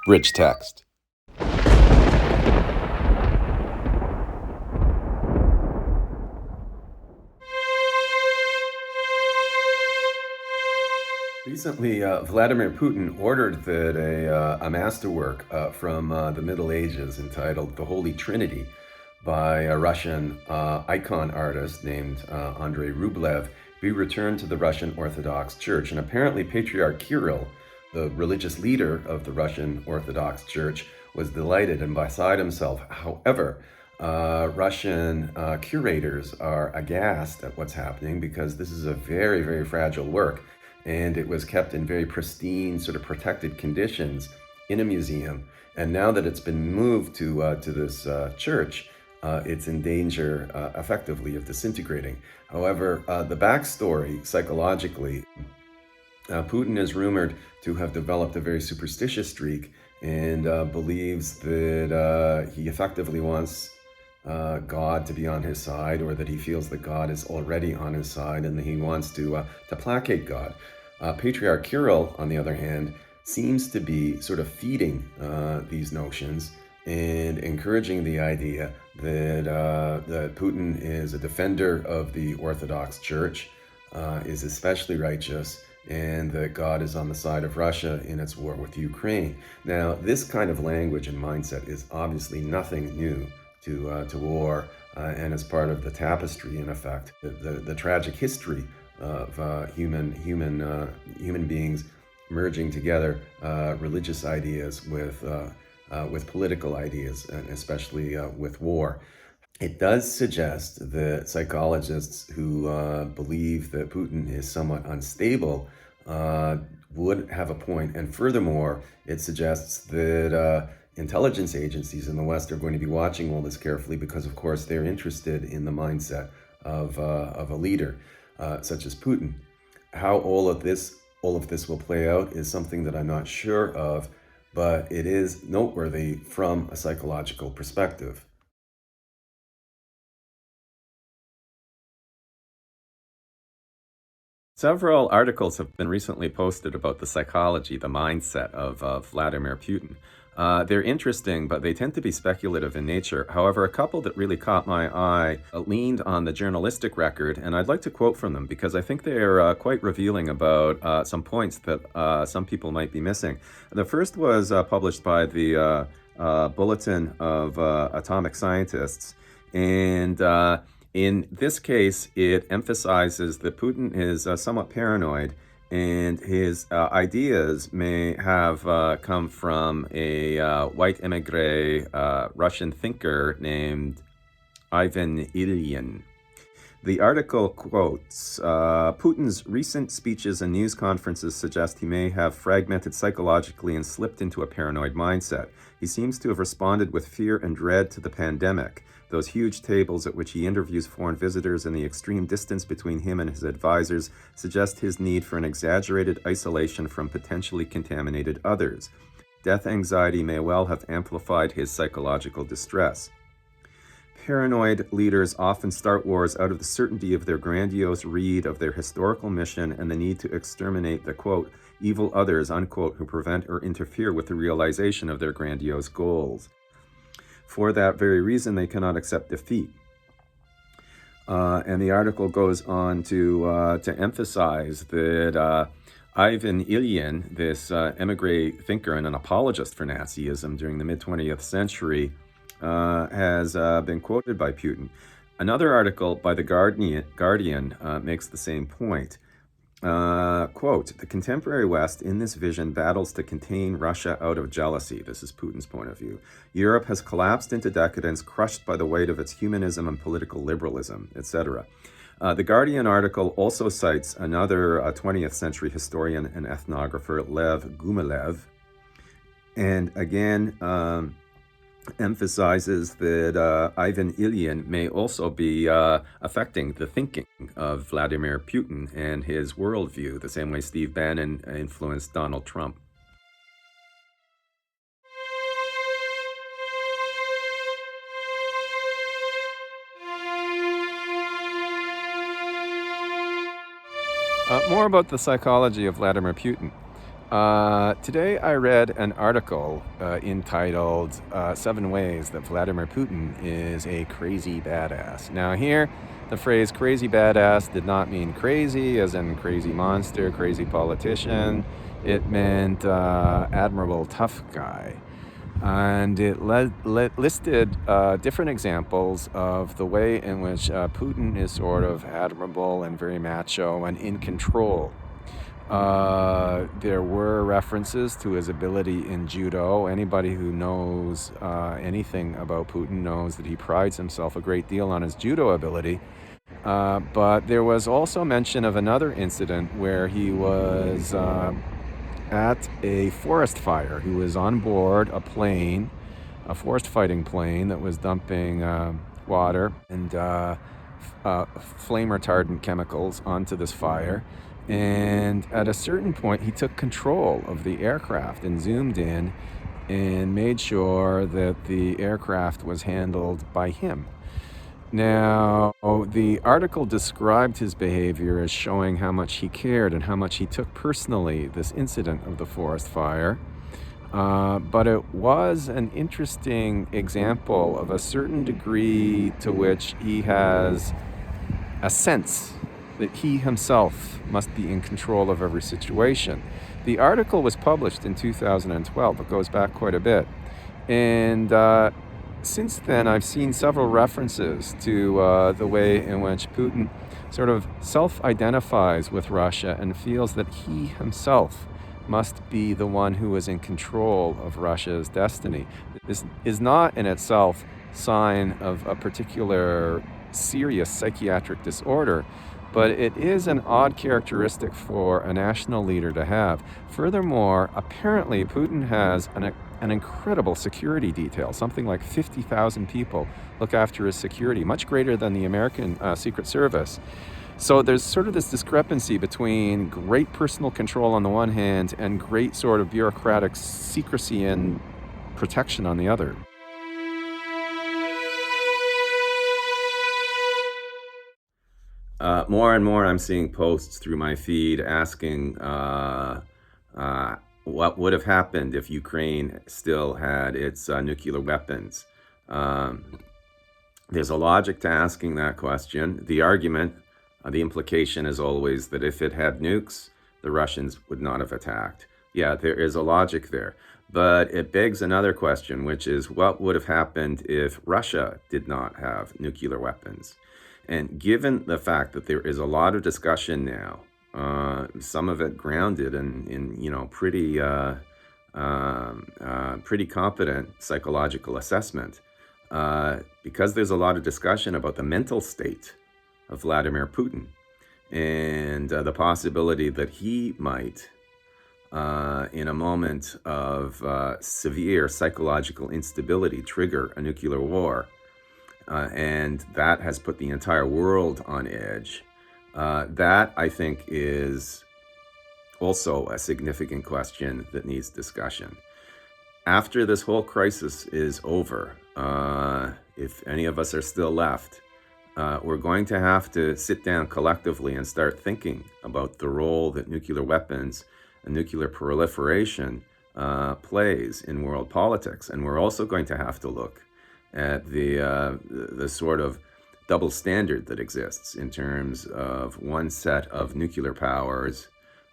Bridge text. Recently, Vladimir Putin ordered that a masterwork from the Middle Ages entitled The Holy Trinity by a Russian icon artist named Andrei Rublev be returned to the Russian Orthodox Church. And apparently Patriarch Kirill, the religious leader of the Russian Orthodox Church, was delighted and beside himself. However, Russian curators are aghast at what's happening because this is a very, very fragile work, and it was kept in very pristine, sort of protected conditions in a museum. And now that it's been moved to this church, it's in danger, effectively, of disintegrating. However, the backstory psychologically, Putin is rumored to have developed a very superstitious streak and believes that he effectively wants God to be on his side, or that he feels that God is already on his side and that he wants to placate God. Patriarch Kirill, on the other hand, seems to be sort of feeding these notions and encouraging the idea that Putin is a defender of the Orthodox Church, is especially righteous, and that God is on the side of Russia in its war with Ukraine. Now, this kind of language and mindset is obviously nothing new to war, and is part of the tapestry, in effect, the tragic history of human beings merging together religious ideas with political ideas, and especially with war. It does suggest that psychologists who believe that Putin is somewhat unstable would have a point. And furthermore, it suggests that intelligence agencies in the West are going to be watching all this carefully because, of course, they're interested in the mindset of a leader such as Putin. How all of this will play out is something that I'm not sure of, but it is noteworthy from a psychological perspective. Several articles have been recently posted about the psychology, the mindset of Vladimir Putin. They're interesting, but they tend to be speculative in nature. However, a couple that really caught my eye leaned on the journalistic record, and I'd like to quote from them because I think they are quite revealing about some points that some people might be missing. The first was published by the Bulletin of Atomic Scientists, and in this case, it emphasizes that Putin is somewhat paranoid, and his ideas may have come from a white emigre Russian thinker named Ivan Ilyin. The article quotes, Putin's recent speeches and news conferences suggest he may have fragmented psychologically and slipped into a paranoid mindset. He seems to have responded with fear and dread to the pandemic. Those huge tables at which he interviews foreign visitors and the extreme distance between him and his advisors suggest his need for an exaggerated isolation from potentially contaminated others. Death anxiety may well have amplified his psychological distress. Paranoid leaders often start wars out of the certainty of their grandiose read of their historical mission and the need to exterminate the, quote, evil others, unquote, who prevent or interfere with the realization of their grandiose goals. For that very reason, they cannot accept defeat. And the article goes on to emphasize that Ivan Ilyin, this emigre thinker and an apologist for Nazism during the mid-20th century, has been quoted by Putin. Another article by The Guardian makes the same point. Quote, the contemporary West in this vision battles to contain Russia out of jealousy. This is Putin's point of view. Europe has collapsed into decadence, crushed by the weight of its humanism and political liberalism, etc. The Guardian article also cites another 20th century historian and ethnographer, Lev Gumilev, and again emphasizes that Ivan Ilyin may also be affecting the thinking of Vladimir Putin and his worldview, the same way Steve Bannon influenced Donald Trump. More about the psychology of Vladimir Putin. Today I read an article entitled 7 Ways That Vladimir Putin is a Crazy Badass. Now, here, the phrase crazy badass did not mean crazy, as in crazy monster, crazy politician. It meant admirable tough guy. And it listed different examples of the way in which Putin is sort of admirable and very macho and in control. There were references to his ability in judo. Anybody who knows anything about Putin knows that he prides himself a great deal on his judo ability. But there was also mention of another incident where he was at a forest fire. He was on board a plane, a forest fighting plane that was dumping water and flame retardant chemicals onto this fire. And at a certain point, he took control of the aircraft and zoomed in and made sure that the aircraft was handled by him. Now, the article described his behavior as showing how much he cared and how much he took personally this incident of the forest fire. But it was an interesting example of a certain degree to which he has a sense that he himself must be in control of every situation. The article was published in 2012. It goes back quite a bit. And since then, I've seen several references to the way in which Putin sort of self-identifies with Russia and feels that he himself must be the one who is in control of Russia's destiny. This is not in itself sign of a particular serious psychiatric disorder, but it is an odd characteristic for a national leader to have. Furthermore, apparently Putin has an incredible security detail. Something like 50,000 people look after his security, much greater than the American Secret Service. So there's sort of this discrepancy between great personal control on the one hand and great sort of bureaucratic secrecy and protection on the other. More and more, I'm seeing posts through my feed asking what would have happened if Ukraine still had its nuclear weapons. There's a logic to asking that question. The argument, the implication is always that if it had nukes, the Russians would not have attacked. Yeah, there is a logic there. But it begs another question, which is what would have happened if Russia did not have nuclear weapons? And given the fact that there is a lot of discussion now, some of it grounded in pretty competent psychological assessment, because there's a lot of discussion about the mental state of Vladimir Putin and the possibility that he might, in a moment of severe psychological instability, trigger a nuclear war. And that has put the entire world on edge. That, I think, is also a significant question that needs discussion. After this whole crisis is over, if any of us are still left, we're going to have to sit down collectively and start thinking about the role that nuclear weapons and nuclear proliferation plays in world politics. And we're also going to have to look at the sort of double standard that exists in terms of one set of nuclear powers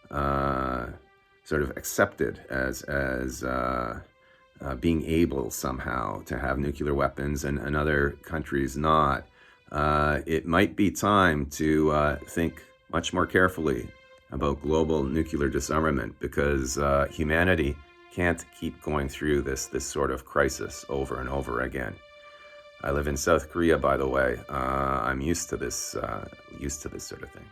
sort of accepted as being able somehow to have nuclear weapons and other countries not. It might be time to think much more carefully about global nuclear disarmament, because humanity can't keep going through this sort of crisis over and over again. I live in South Korea, by the way. I'm used to this sort of thing.